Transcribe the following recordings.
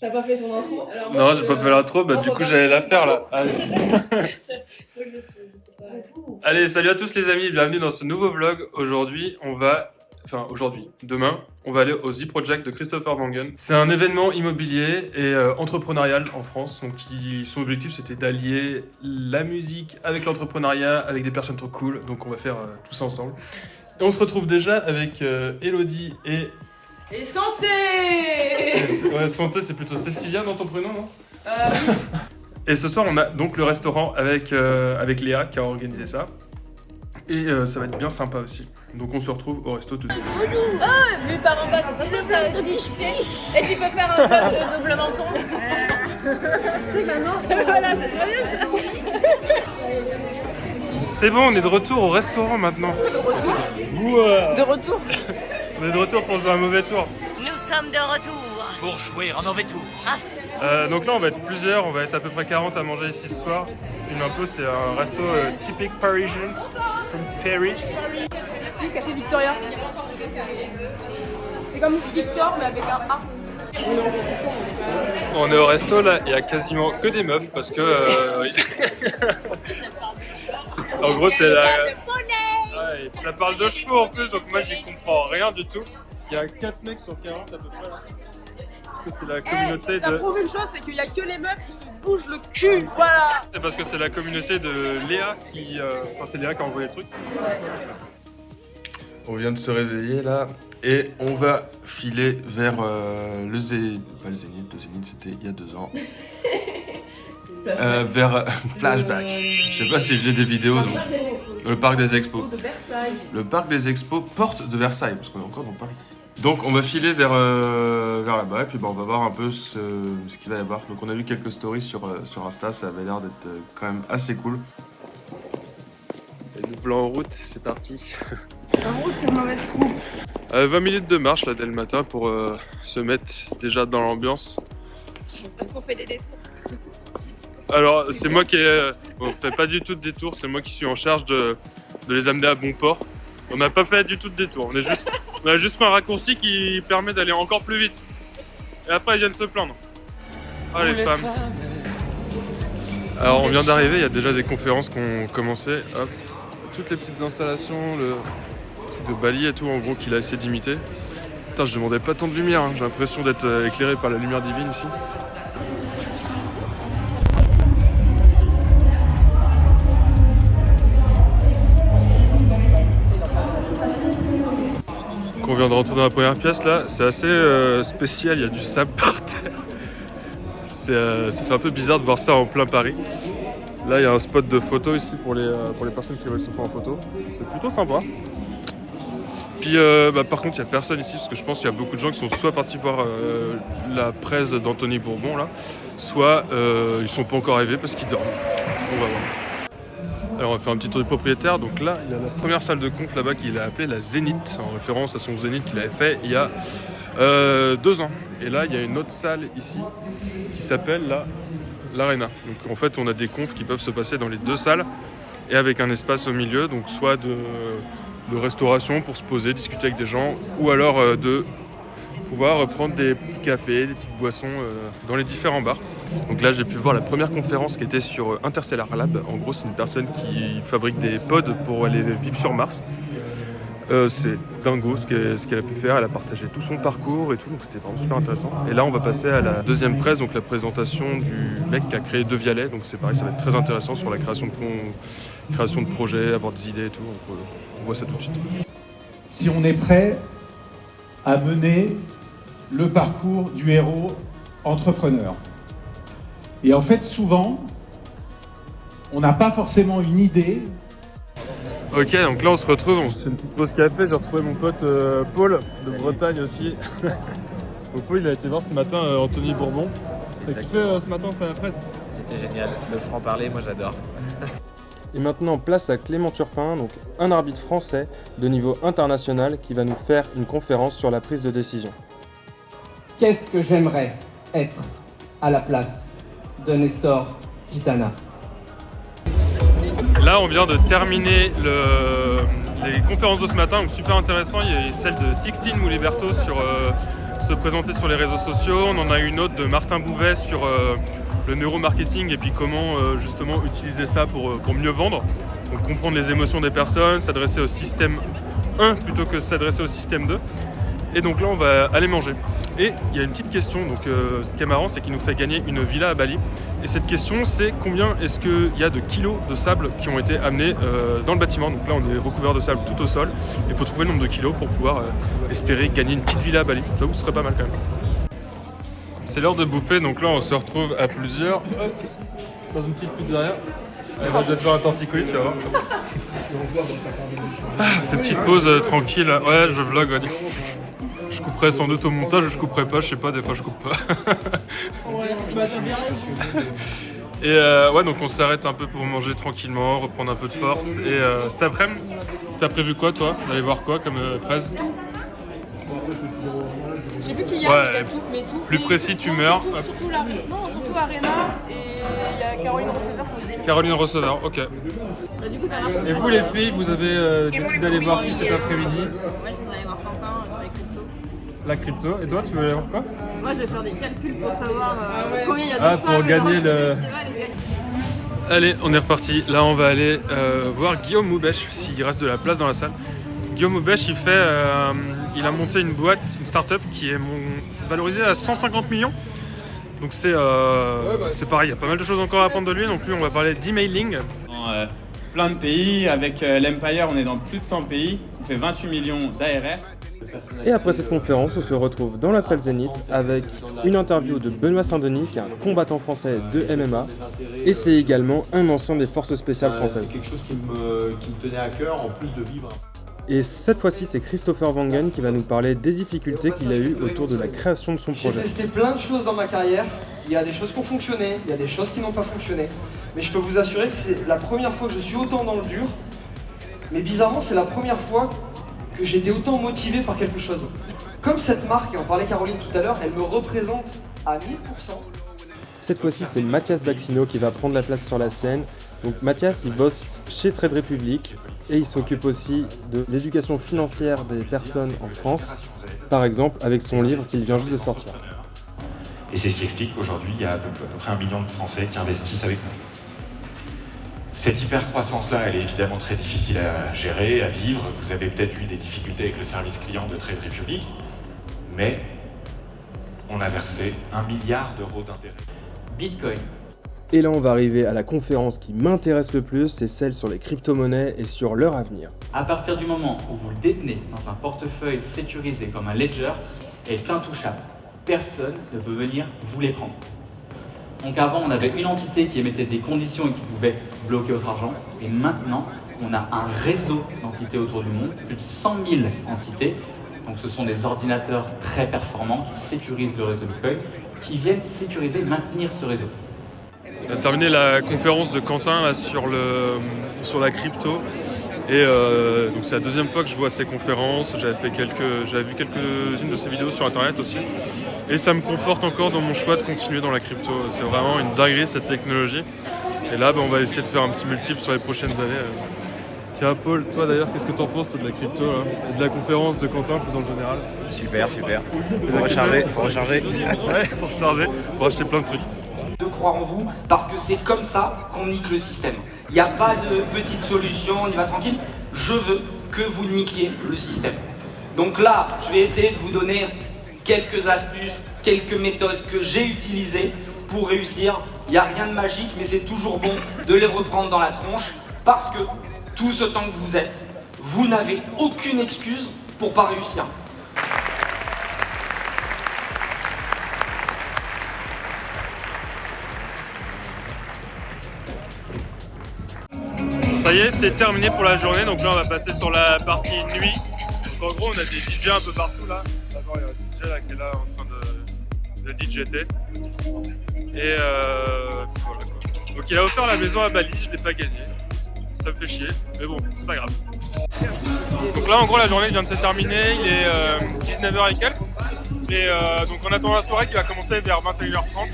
T'as pas fait ton intro? Alors, moi, Non, j'ai pas fait l'intro, bah du coup j'allais la faire là. Allez. Allez, salut à tous les amis, bienvenue dans ce nouveau vlog. Aujourd'hui, demain, on va aller au Z Project de Christopher Wangen. C'est un événement immobilier et entrepreneurial en France. Donc, son objectif c'était d'allier la musique avec l'entrepreneuriat, avec des personnes trop cool. Donc on va faire tout ça ensemble. Et on se retrouve déjà avec Elodie et... Et santé. Ouais, santé, c'est plutôt Cécilia dans ton prénom, non? Et ce soir, on a donc le restaurant avec Léa qui a organisé ça. Et ça va être bien sympa aussi. Donc on se retrouve au resto tout de suite. Ah, vu par en bas, c'est sympa ça aussi, tu sais. Et tu peux faire un vlog de double menton. Voilà, c'est très bien ça. C'est bon, on est de retour au restaurant maintenant. De retour. On est de retour pour jouer un mauvais tour. Nous sommes de retour pour jouer un mauvais tour. Donc là on va être plusieurs, on va être à peu près 40 à manger ici ce soir. Je filme un peu, c'est un resto typique Parisians from Paris. Si, Café Victoria. C'est comme Victor mais avec un A. On est au resto là, il y a quasiment que des meufs parce que... en gros c'est la... Ouais, et puis ça parle de chevaux en plus, donc moi j'y comprends rien du tout. Il y a 4 mecs sur 40 à peu près là. Parce que c'est la communauté ça de... prouve une chose, c'est qu'il y a que les meufs qui se bougent le cul, voilà. C'est parce que c'est la communauté de Léa qui... Enfin c'est Léa qui a envoyé le truc. On vient de se réveiller là et on va filer vers le Zénith. Pas le Zénith c'était il y a 2 ans. Vers Flashback. Je sais pas si j'ai des vidéos. Donc. Le parc des expos. Le parc des expos porte de Versailles parce qu'on est encore dans Paris. Donc on va filer vers là-bas et puis on va voir un peu ce qu'il va y avoir. Donc on a vu quelques stories sur Insta, ça avait l'air d'être quand même assez cool. Et nous voilà en route, c'est parti. En route, c'est une mauvaise troupe. 20 minutes de marche là dès le matin pour se mettre déjà dans l'ambiance. Parce qu'on fait des détours. Alors c'est moi qui on fait pas du tout de détour, c'est moi qui suis en charge de les amener à bon port. On n'a pas fait du tout de détour, on a juste fait un raccourci qui permet d'aller encore plus vite. Et après ils viennent se plaindre. Ah les femmes. Alors on vient d'arriver, il y a déjà des conférences qui ont commencé. Hop. Toutes les petites installations, le truc de Bali et tout en gros qu'il a essayé d'imiter. Putain, je demandais pas tant de lumière, hein. J'ai l'impression d'être éclairé par la lumière divine ici. On vient de rentrer dans la première pièce là, c'est assez spécial, il y a du sable par terre. Ça fait un peu bizarre de voir ça en plein Paris. Là il y a un spot de photo ici pour les personnes qui veulent se prendre en photo. C'est plutôt sympa. Puis par contre il n'y a personne ici parce que je pense qu'il y a beaucoup de gens qui sont soit partis voir la presse d'Anthony Bourbon là, soit ils sont pas encore arrivés parce qu'ils dorment. On va voir. Alors on va faire un petit tour du propriétaire, donc là il y a la première salle de conf là-bas qu'il a appelée la Zénith, en référence à son Zénith qu'il avait fait il y a 2 ans. Et là il y a une autre salle ici qui s'appelle l'Arena. Donc en fait on a des confs qui peuvent se passer dans les 2 salles et avec un espace au milieu, donc soit de restauration pour se poser, discuter avec des gens, ou alors de pouvoir prendre des petits cafés, des petites boissons dans les différents bars. Donc là j'ai pu voir la première conférence qui était sur Interstellar Lab. En gros c'est une personne qui fabrique des pods pour aller vivre sur Mars. C'est dingo ce qu'elle a pu faire, elle a partagé tout son parcours et tout, donc c'était vraiment super intéressant. Et là on va passer à la deuxième presse, donc la présentation du mec qui a créé De Vialet, donc c'est pareil, ça va être très intéressant sur la création de projets, avoir des idées et tout, donc on voit ça tout de suite. Si on est prêt à mener le parcours du héros entrepreneur. Et en fait, souvent, on n'a pas forcément une idée. Ok, donc là on se retrouve, on se fait une petite pause café, j'ai retrouvé mon pote Paul de Bretagne aussi. Donc Paul il a été voir ce matin Anthony Bourbon. T'as kiffé ce matin ça la presse? C'était génial, le franc-parler, moi j'adore. Et maintenant, place à Clément Turpin, donc un arbitre français de niveau international qui va nous faire une conférence sur la prise de décision. Qu'est-ce que j'aimerais être à la place de Nestor Pitana? Là on vient de terminer les conférences de ce matin, donc super intéressant. Il y a celle de Sixtine Mouliberto se présenter sur les réseaux sociaux. On en a une autre de Martin Bouvet sur le neuromarketing et puis comment justement utiliser ça pour mieux vendre. Donc comprendre les émotions des personnes, s'adresser au système 1 plutôt que s'adresser au système 2. Et donc là on va aller manger. Et il y a une petite question, donc ce qui est marrant c'est qu'il nous fait gagner une villa à Bali. Et cette question c'est combien est-ce qu'il y a de kilos de sable qui ont été amenés dans le bâtiment. Donc là on est recouvert de sable tout au sol. Il faut trouver le nombre de kilos pour pouvoir espérer gagner une petite villa à Bali. J'avoue que ce serait pas mal quand même. C'est l'heure de bouffer, donc là on se retrouve à plusieurs. Hop, dans une petite pizzeria. Allez, moi je vais te faire un torticolis, tu vas voir. Fais une petite pause tranquille. Ouais, je vlog, ouais. Je couperai sans doute au montage, je couperai pas, je sais pas, des fois je coupe pas. Et ouais, donc on s'arrête un peu pour manger tranquillement, reprendre un peu de force. Et cet après-midi, t'as prévu quoi toi? D'aller voir quoi comme fraise? J'ai vu qu'il y a ouais, tout, mais tout. Plus précis, tu meurs. Surtout Arena et il y a Caroline Receveur qui nous dit. Caroline Receveur, ok. Bah, du coup, ça marche. Et vous les filles, vous avez décidé d'aller voir qui cet après-midi? Moi, je voudrais aller voir Quentin sur les cryptos. La crypto. Et toi, tu veux aller voir quoi? Moi, je vais faire des calculs pour savoir combien il y a de Ah, sable pour gagner dans ce le... festival et gagner. Allez, on est reparti. Là, on va aller voir Guillaume Moubèche, s'il reste de la place dans la salle. Guillaume Moubèche, il a monté une boîte, une start-up qui est valorisée à 150 millions. Donc c'est pareil, il y a pas mal de choses encore à apprendre de lui. Donc lui, on va parler d'emailing. Dans plein de pays, avec l'Empire, on est dans plus de 100 pays. On fait 28 millions d'ARR. Et après cette conférence, on se retrouve dans la salle Zénith avec une interview de Benoît Saint-Denis, qui est un combattant français de MMA, et c'est également un ancien des forces spéciales françaises. C'est quelque chose qui me tenait à cœur, en plus de vivre. Et cette fois-ci, c'est Christopher Wangen qui va nous parler des difficultés qu'il a eues autour de la création de son projet. J'ai testé plein de choses dans ma carrière. Il y a des choses qui ont fonctionné, il y a des choses qui n'ont pas fonctionné. Mais je peux vous assurer que c'est la première fois que je suis autant dans le dur. Mais bizarrement, c'est la première fois que j'étais autant motivé par quelque chose. Comme cette marque, et en parlait Caroline tout à l'heure, elle me représente à 1000%. Cette fois-ci, c'est Mathias Baxino qui va prendre la place sur la scène. Donc Mathias, il bosse chez Trade Republic et il s'occupe aussi de l'éducation financière des personnes en France, par exemple avec son livre qu'il vient juste de sortir. Et c'est ce qui explique qu'aujourd'hui, il y a à peu près 1 million de Français qui investissent avec nous. Cette hyper-croissance-là, elle est évidemment très difficile à gérer, à vivre. Vous avez peut-être eu des difficultés avec le service client de Trade Republic, mais on a versé 1 milliard d'euros d'intérêts. Bitcoin. Et là, on va arriver à la conférence qui m'intéresse le plus, c'est celle sur les crypto-monnaies et sur leur avenir. À partir du moment où vous le détenez dans un portefeuille sécurisé comme un ledger, est intouchable. Personne ne peut venir vous les prendre. Donc avant, on avait une entité qui émettait des conditions et qui pouvait bloquer votre argent. Et maintenant, on a un réseau d'entités autour du monde, plus de 100 000 entités. Donc ce sont des ordinateurs très performants qui sécurisent le réseau Bitcoin, qui viennent sécuriser, maintenir ce réseau. On a terminé la conférence de Quentin là, sur la crypto. Et donc c'est la deuxième fois que je vois ces conférences. J'avais vu quelques-unes de ses vidéos sur internet aussi. Et ça me conforte encore dans mon choix de continuer dans la crypto. C'est vraiment une dinguerie cette technologie. Et là, on va essayer de faire un petit multiple sur les prochaines années. Tiens Paul, toi d'ailleurs, qu'est-ce que t'en penses toi, de la crypto là, et de la conférence de Quentin plus en général? Super. Faut recharger. Ouais, faut recharger, faut acheter plein de trucs. De croire en vous, parce que c'est comme ça qu'on nique le système. Il n'y a pas de petite solution, on y va tranquille. Je veux que vous niquiez le système. Donc là, je vais essayer de vous donner quelques astuces, quelques méthodes que j'ai utilisées pour réussir. Il n'y a rien de magique, mais c'est toujours bon de les reprendre dans la tronche, parce que tout ce temps que vous êtes, vous n'avez aucune excuse pour pas réussir. Ça y est, c'est terminé pour la journée, donc là on va passer sur la partie nuit. Donc en gros on a des DJ un peu partout là. D'abord il y a un DJ là qui est là en train de DJter. Et voilà quoi. Donc il a offert la maison à Bali, je l'ai pas gagné. Ça me fait chier, mais bon, c'est pas grave. Donc là en gros la journée vient de se terminer, il est 19h et quelques. Et donc on attend la soirée qui va commencer vers 21h30.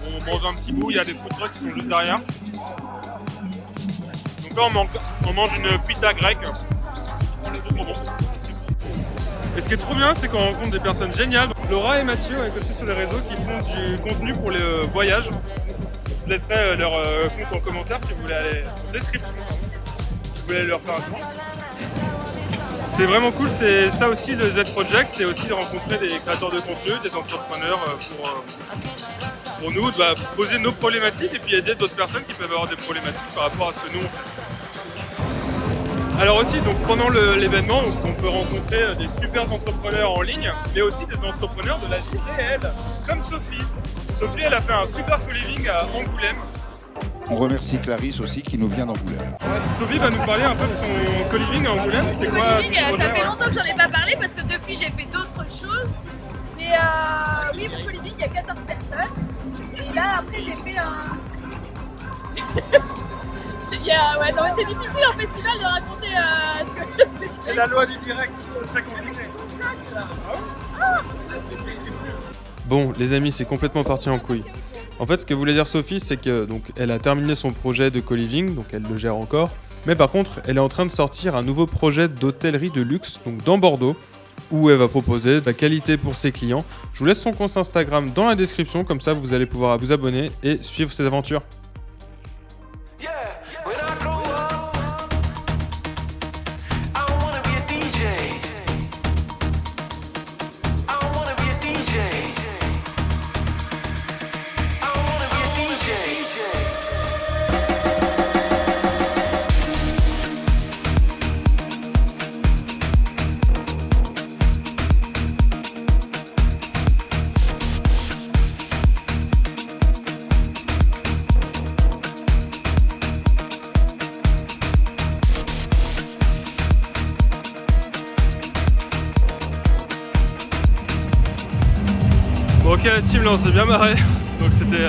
On mange un petit bout, il y a des food trucks qui sont juste derrière. Donc là on mange une pita grecque. C'est trop bon. Et ce qui est trop bien, c'est qu'on rencontre des personnes géniales. Laura et Mathieu, que je suis sur les réseaux, qui font du contenu pour les voyages. Je laisserai leur compte en commentaire si vous voulez aller en description, si vous voulez aller leur faire un tour. C'est vraiment cool, c'est ça aussi le Z Project, c'est aussi de rencontrer des créateurs de contenu, des entrepreneurs pour nous, poser nos problématiques et puis aider d'autres personnes qui peuvent avoir des problématiques par rapport à ce que nous on sait. Alors aussi, donc pendant l'événement, on peut rencontrer des super entrepreneurs en ligne, mais aussi des entrepreneurs de la vie réelle, comme Sophie. Sophie, elle a fait un super co-living à Angoulême. On remercie Clarisse aussi qui nous vient d'Angoulême. Sophie va nous parler un peu de son co-living à Angoulême. C'est quoi co-living, ça fait longtemps que j'en ai pas parlé parce que depuis j'ai fait d'autres choses. Mais oui, mon co-living, il y a 14 personnes. Et là, après, j'ai fait un... ouais, non, c'est difficile en festival de raconter ce que c'est la loi du direct, c'est très compliqué. Bon, les amis, c'est complètement parti en couille. En fait, ce que voulait dire Sophie, c'est que donc elle a terminé son projet de co-living, donc elle le gère encore. Mais par contre, elle est en train de sortir un nouveau projet d'hôtellerie de luxe, donc dans Bordeaux, où elle va proposer de la qualité pour ses clients. Je vous laisse son compte Instagram dans la description, comme ça vous allez pouvoir vous abonner et suivre ses aventures. Bon, ok, la team, là on s'est bien marré, donc c'était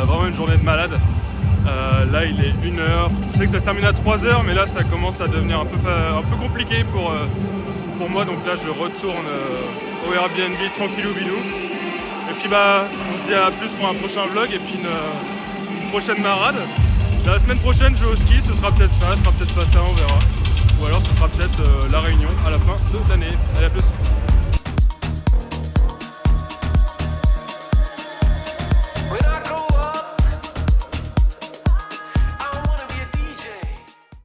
vraiment une journée de malade. Là il est 1h, je sais que ça se termine à 3h, mais là ça commence à devenir un peu compliqué pour moi, donc là je retourne au Airbnb tranquillou bilou. Et puis on se dit à plus pour un prochain vlog et puis une prochaine marade. La semaine prochaine je vais au ski, ce sera peut-être ça, ce sera peut-être pas ça, on verra. Ou alors ce sera peut-être la Réunion à la fin de l'année. Allez, à plus.